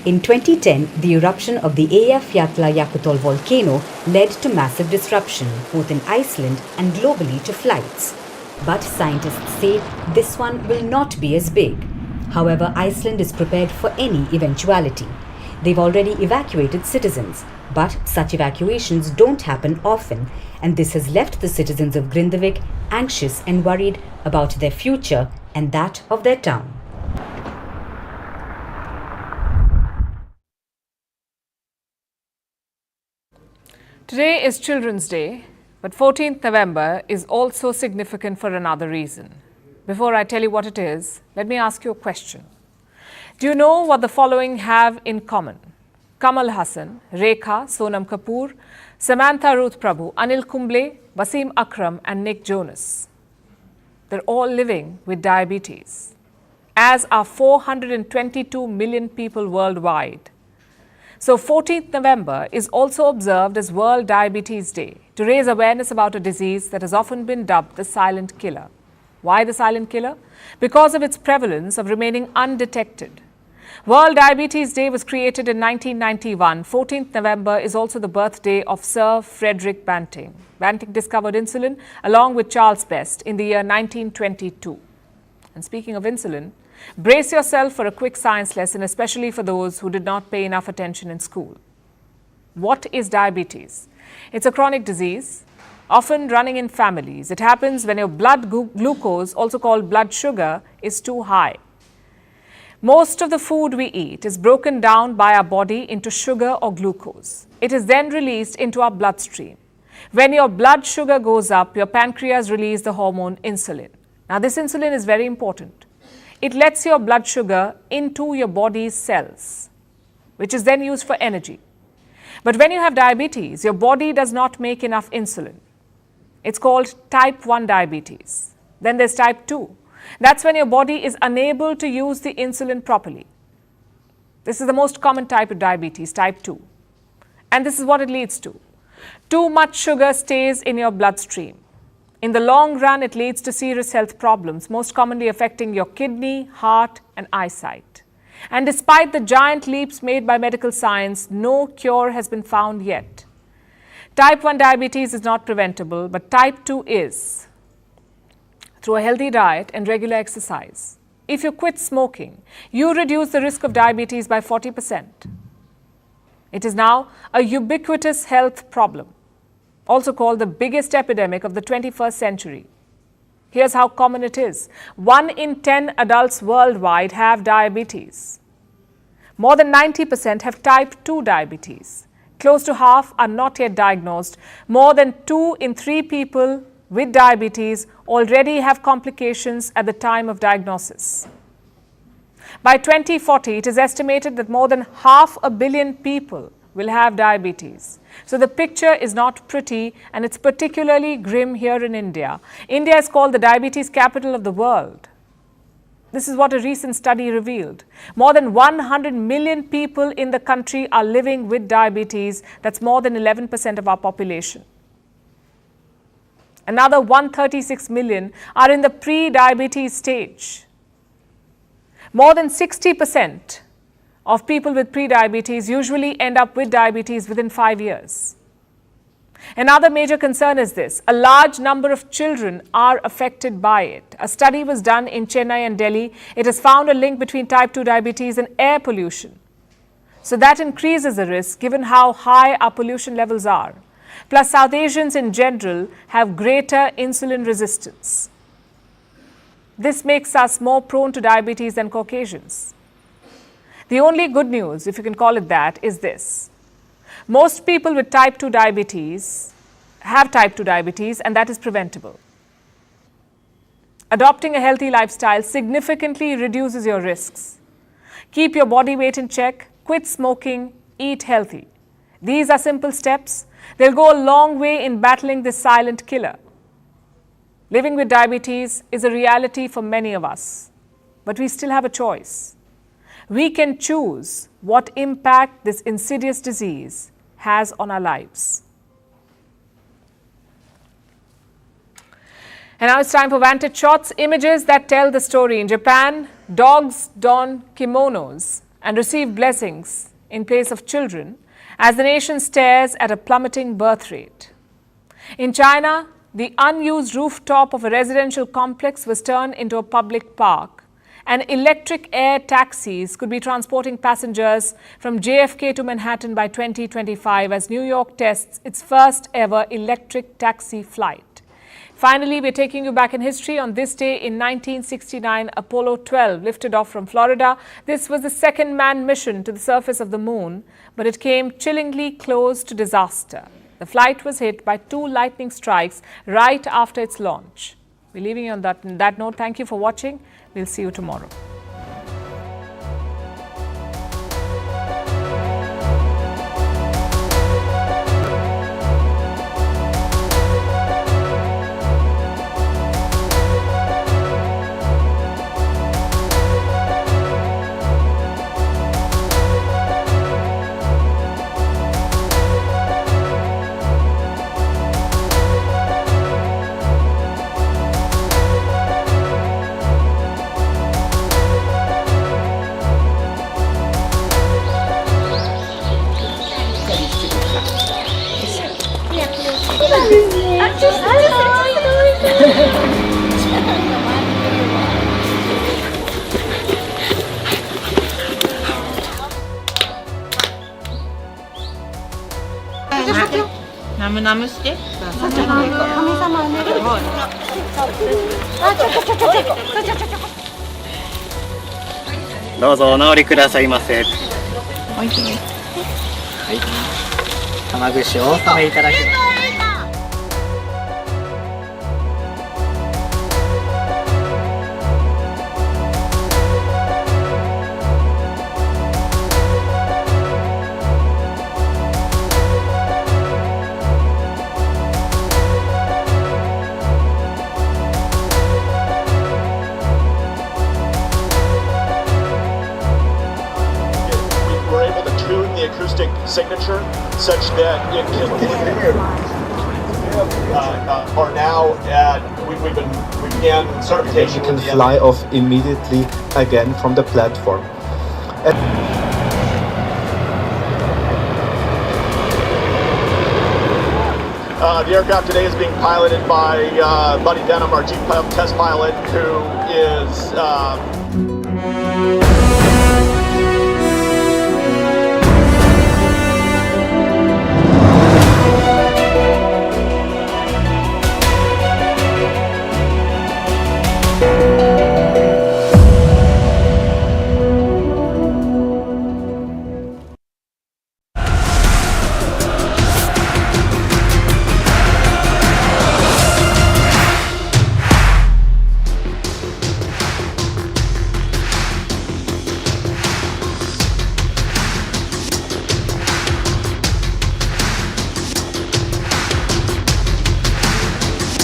In 2010, the eruption of the Eyjafjallajökull volcano led to massive disruption, both in Iceland and globally to flights. But scientists say this one will not be as big. However, Iceland is prepared for any eventuality. They've already evacuated citizens, but such evacuations don't happen often, and this has left the citizens of Grindavik anxious and worried about their future and that of their town. Today is Children's Day, but 14th November is also significant for another reason. Before I tell you what it is, let me ask you a question. Do you know what the following have in common? Kamal Hassan, Rekha, Sonam Kapoor, Samantha Ruth Prabhu, Anil Kumble, Wasim Akram and Nick Jonas. They're all living with diabetes, as are 422 million people worldwide. So 14th November is also observed as World Diabetes Day to raise awareness about a disease that has often been dubbed the silent killer. Why the silent killer? Because of its prevalence of remaining undetected. World Diabetes Day was created in 1991. 14th November is also the birthday of Sir Frederick Banting. Banting discovered insulin along with Charles Best in the year 1922. And speaking of insulin, brace yourself for a quick science lesson, especially for those who did not pay enough attention in school. What is diabetes? It's a chronic disease, often running in families. It happens when your blood glucose, also called blood sugar, is too high. Most of the food we eat is broken down by our body into sugar or glucose. It is then released into our bloodstream. When your blood sugar goes up, your pancreas releases the hormone insulin. Now, this insulin is very important. It lets your blood sugar into your body's cells, which is then used for energy. But when you have diabetes, your body does not make enough insulin. It's called type 1 diabetes. Then there's type 2. That's when your body is unable to use the insulin properly. This is the most common type of diabetes, type 2. And this is what it leads to. Too much sugar stays in your bloodstream. In the long run, it leads to serious health problems, most commonly affecting your kidney, heart, and eyesight. And despite the giant leaps made by medical science, no cure has been found yet. Type 1 diabetes is not preventable, but type 2 is. Through a healthy diet and regular exercise. If you quit smoking, you reduce the risk of diabetes by 40%. It is now a ubiquitous health problem, also called the biggest epidemic of the 21st century. Here's how common it is. 1 in 10 adults worldwide have diabetes. More than 90% have type 2 diabetes. Close to half are not yet diagnosed. More than 2 in 3 people with diabetes already have complications at the time of diagnosis. By 2040, it is estimated that more than 500 million people will have diabetes. So the picture is not pretty, and it's particularly grim here in India. India is called the diabetes capital of the world. This is what a recent study revealed. More than 100 million people in the country are living with diabetes. That's more than 11% of our population. Another 136 million are in the pre-diabetes stage. More than 60% of people with pre-diabetes usually end up with diabetes within 5 years. Another major concern is this: a large number of children are affected by it. A study was done in Chennai and Delhi. It has found a link between type 2 diabetes and air pollution. So that increases the risk given how high our pollution levels are. Plus, South Asians in general have greater insulin resistance. This makes us more prone to diabetes than Caucasians. The only good news, if you can call it that, is this: most people with type 2 diabetes have type 2 diabetes, and that is preventable. Adopting a healthy lifestyle significantly reduces your risks. Keep your body weight in check, quit smoking, eat healthy. These are simple steps. They'll go a long way in battling this silent killer. Living with diabetes is a reality for many of us, but we still have a choice. We can choose what impact this insidious disease has on our lives. And now it's time for Vantage Shots, images that tell the story. In Japan, dogs don kimonos and receive blessings in place of children as the nation stares at a plummeting birth rate. In China, the unused rooftop of a residential complex was turned into a public park, and electric air taxis could be transporting passengers from JFK to Manhattan by 2025 as New York tests its first ever electric taxi flight. Finally, we're taking you back in history. On this day in 1969, Apollo 12 lifted off from Florida. This was the second manned mission to the surface of the moon, but it came chillingly close to disaster. The flight was hit by 2 lightning strikes right after its launch. We're leaving you on that note. Thank you for watching. We'll see you tomorrow. 나무してどうぞお直りくださいませ。はい、玉串をお納めいただきます。Acoustic signature such that it can are now we began certification. You can fly off immediately again from the platform. The aircraft today is being piloted by Buddy Denham, our chief test pilot, who is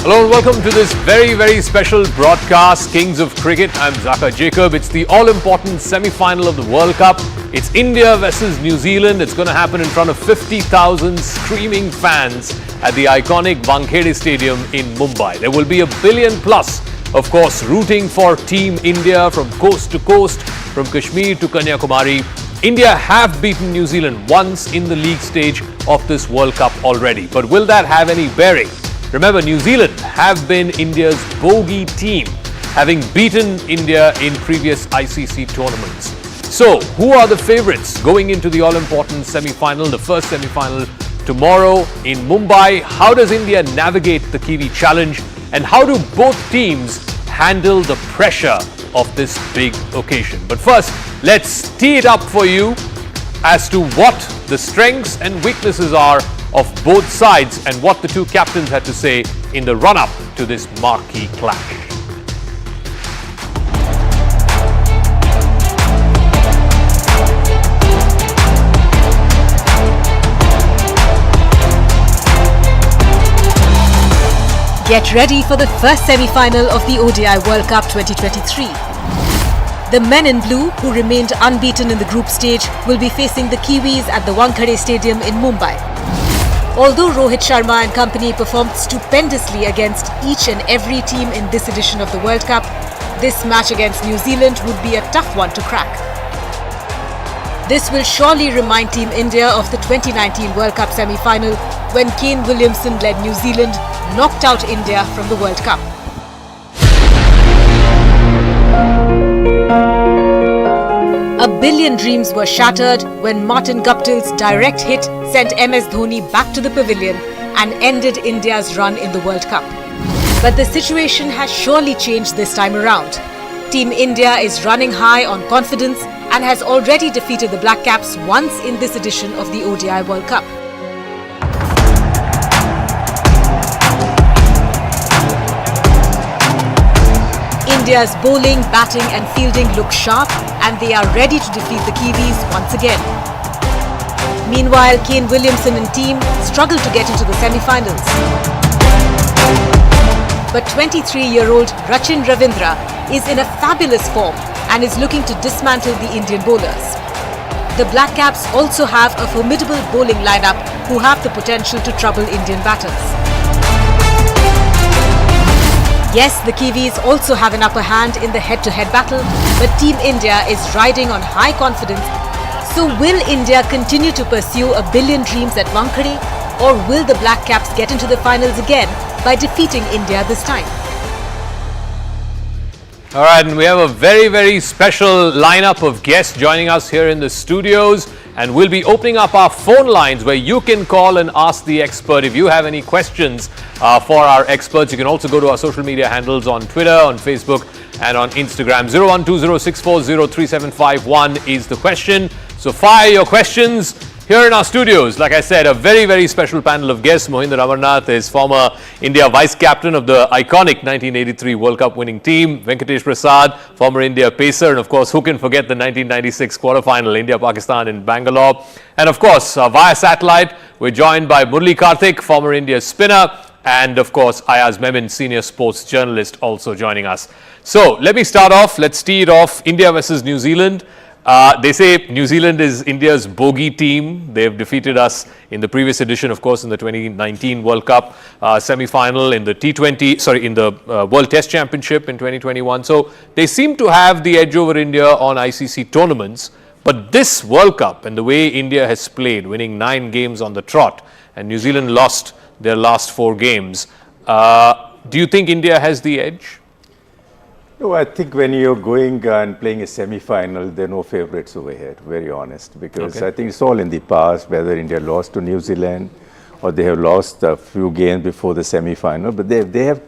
Hello and welcome to this very, very special broadcast, Kings of Cricket. I'm Zaka Jacob. It's the all-important semi-final of the World Cup. It's India versus New Zealand. It's going to happen in front of 50,000 screaming fans at the iconic Wankhede Stadium in Mumbai. There will be 1 billion plus, of course, rooting for Team India from coast to coast, from Kashmir to Kanyakumari. India have beaten New Zealand once in the league stage of this World Cup already. But will that have any bearing? Remember, New Zealand have been India's bogey team, having beaten India in previous ICC tournaments. So, who are the favourites going into the all-important semi-final, the first semi-final tomorrow in Mumbai? How does India navigate the Kiwi challenge? And how do both teams handle the pressure of this big occasion? But first, let's tee it up for you as to what the strengths and weaknesses are of both sides and what the two captains had to say in the run-up to this marquee clash. Get ready for the first semi-final of the ODI World Cup 2023. The men in blue, who remained unbeaten in the group stage, will be facing the Kiwis at the Wankhede Stadium in Mumbai. Although Rohit Sharma and company performed stupendously against each and every team in this edition of the World Cup, this match against New Zealand would be a tough one to crack. This will surely remind Team India of the 2019 World Cup semi-final when Kane Williamson led New Zealand knocked out India from the World Cup. A billion dreams were shattered when Martin Guptill's direct hit sent MS Dhoni back to the pavilion and ended India's run in the World Cup. But the situation has surely changed this time around. Team India is running high on confidence and has already defeated the Black Caps once in this edition of the ODI World Cup. India's bowling, batting and fielding look sharp and they are ready to defeat the Kiwis once again. Meanwhile, Kane Williamson and team struggle to get into the semi-finals. But 23-year-old Rachin Ravindra is in a fabulous form and is looking to dismantle the Indian bowlers. The Black Caps also have a formidable bowling lineup who have the potential to trouble Indian batters. Yes, the Kiwis also have an upper hand in the head-to-head battle, but Team India is riding on high confidence. So will India continue to pursue 1 billion dreams at Wankhede, or will the Black Caps get into the finals again by defeating India this time? All right, and we have a very, very special lineup of guests joining us here in the studios, and we'll be opening up our phone lines where you can call and ask the expert if you have any questions for our experts. You can also go to our social media handles on Twitter, on Facebook and on Instagram. 01206403751 is the question. So fire your questions. Here in our studios, like I said, a very, very special panel of guests. Mohinder Amarnath is former India vice-captain of the iconic 1983 World Cup winning team. Venkatesh Prasad, former India pacer. And of course, who can forget the 1996 quarterfinal, India-Pakistan in Bangalore. And of course, via satellite, we're joined by Murli Karthik, former India spinner. And of course, Ayaz Memin, senior sports journalist, also joining us. So let me start off. Let's tee it off. India versus New Zealand. They say New Zealand is India's bogey team. They've defeated us in the previous edition, of course, in the 2019 World Cup semi-final, in the World Test Championship in 2021. So they seem to have the edge over India on ICC tournaments. But this World Cup and the way India has played, winning 9 games on the trot, and New Zealand lost their last 4 games. Do you think India has the edge? No, I think when you're going and playing a semi-final, there are no favourites over here, to be very honest, because I think it's all in the past, whether India lost to New Zealand or they have lost a few games before the semi-final, but they have